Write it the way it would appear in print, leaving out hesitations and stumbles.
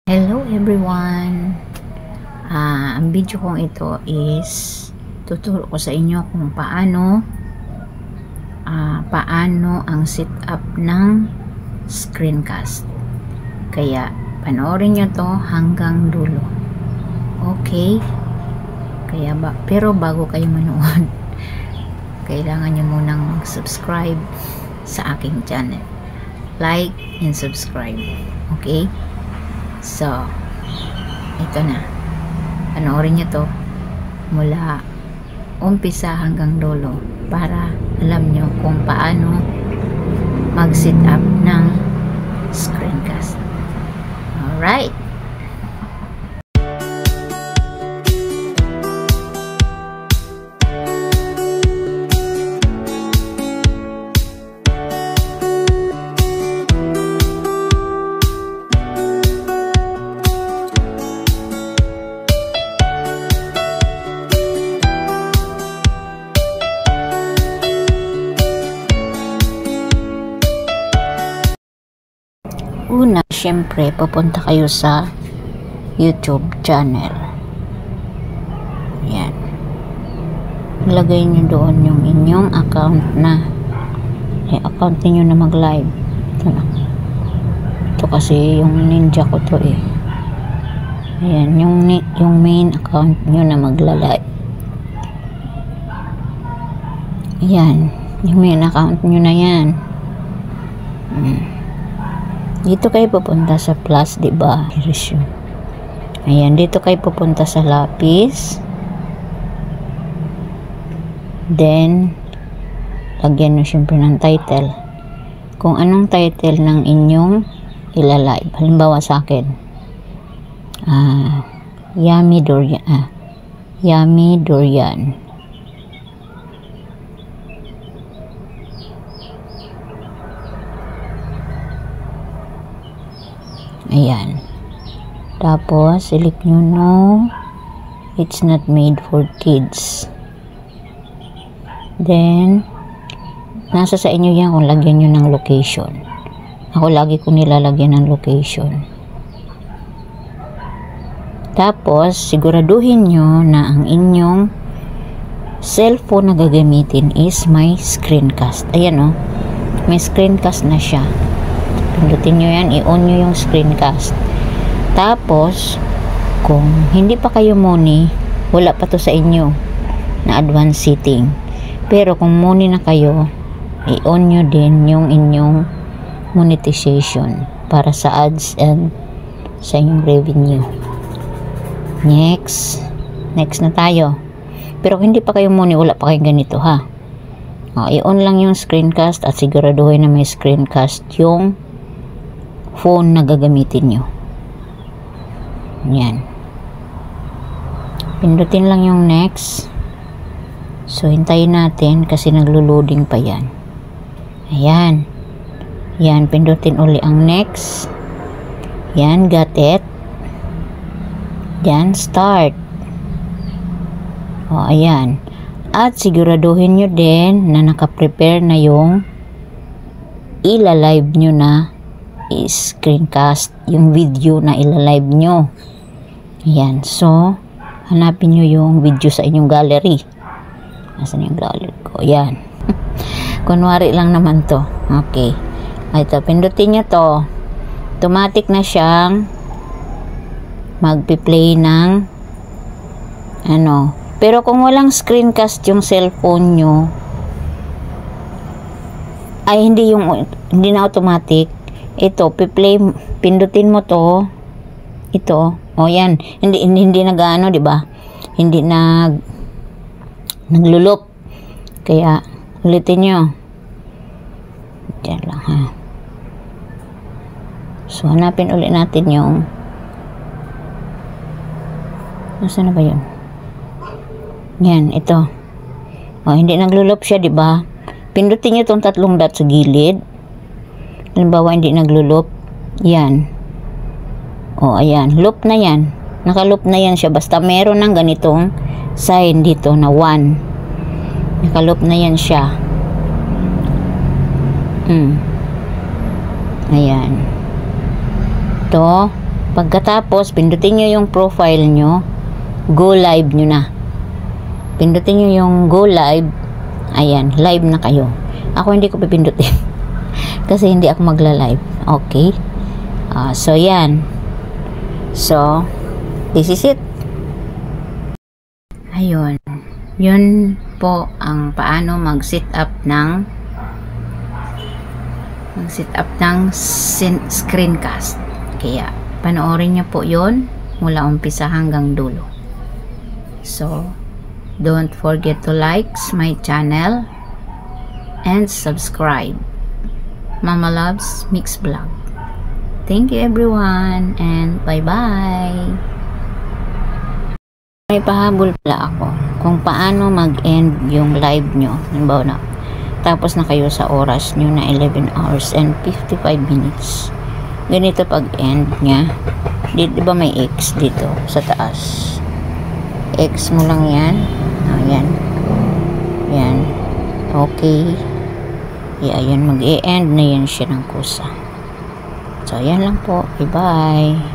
Hello everyone! Ang video kong ito is tuturo ko sa inyo kung paano ang setup ng screencast. Kaya panoorin nyo to hanggang dulo. Okay? Pero bago kayo manood, kailangan nyo munang subscribe sa aking channel. Like and subscribe. Okay? So, ito na. Panoorin nyo to mula umpisa hanggang dulo para alam nyo kung paano mag-set up ng screencast. Alright. Una, syempre, pupunta kayo sa YouTube channel. Yan. Ilagay nyo doon yung inyong account na. Account niyo na mag-live. Ito na. Ito kasi yung ninja ko to eh. Ayan, yung main account nyo na magla-live. Ayan, yung main account nyo na yan. Dito kayo pupunta sa plus, diba? Ayan, dito kayo pupunta sa lapis. Then, lagyan nyo syempre ng title. Kung anong title ng inyong ilalive. Halimbawa sa akin, Yummy Durian. Yummy Durian. Ayan. Tapos, select nyo no. It's not made for kids. Then, nasa sa inyo yan kung lagyan nyo ng location. Ako lagi ko nilalagyan ng location. Tapos, siguraduhin nyo na ang inyong cellphone na gagamitin is may screencast. Ayan o. May screencast na siya. Pindutin nyo yan, i-on nyo yung screencast. Tapos, kung hindi pa kayo muni, wala pa to sa inyo na advanced setting. Pero kung muni na kayo, i-on nyo din yung inyong monetization para sa ads and sa inyong revenue. Next na tayo. Pero kung hindi pa kayo muni, wala pa kayong ganito ha. I-on lang yung screencast at siguraduhin na may screencast yung phone na gagamitin nyo. Yan. Pindutin lang yung next. So, hintayin natin kasi naglo-loading pa yan. Ayan. Yan, pindutin uli ang next. Yan, got it. Yan, start. O, ayan. At siguraduhin nyo din na naka-prepare na yung ila-live nyo na screencast, yung video na ilalive nyo. Ayan, so hanapin nyo yung video sa inyong gallery. Nasaan yung gallery ko? Ayan. Kunwari lang naman to. Okay, ito, pindutin nyo to. Automatic na siyang magpi-play ng pero kung walang screencast yung cellphone nyo ay hindi na automatic. Ito, piplay, pindutin mo to. Ito, yan. Hindi nag-ano, 'di ba? Hindi naglulup. Kaya ulitin niyo. Diyan lang ha. So, hanapin ulit natin yung nasaan na ba 'yun? Yan, ito. Hindi naglulup siya, 'di ba? Pindutin niyo tong tatlong dot sa gilid. Halimbawa, hindi naglulup. Yan. Ayan. Loop na yan. Naka-loop na yan siya. Basta meron ng ganitong sign dito na 1. Naka-loop na yan siya. Ayan. Ito. Pagkatapos, pindutin nyo yung profile nyo, go live nyo na. Pindutin nyo yung go live, ayan, live na kayo. Ako hindi ko pipindutin kasi hindi ako magla-live. Okay? So, yan. So, this is it. Ayun. Yun po ang paano mag-set up ng screencast. Kaya, panoorin nyo po yun mula umpisa hanggang dulo. So, don't forget to like my channel and subscribe. Mama Loves Mix Vlog. Thank you everyone and bye-bye. May pahabol pala ako kung paano mag-end yung live nyo. Halimbawa na, tapos na kayo sa oras nyo na 11 hours and 55 minutes. Ganito pag-end nya. Diba may X dito sa taas? X mo lang yan. Ayan. Yan. Okay. Ayan, mag-e-end na yan siya ng kusa. So, ayan lang po. Bye-bye.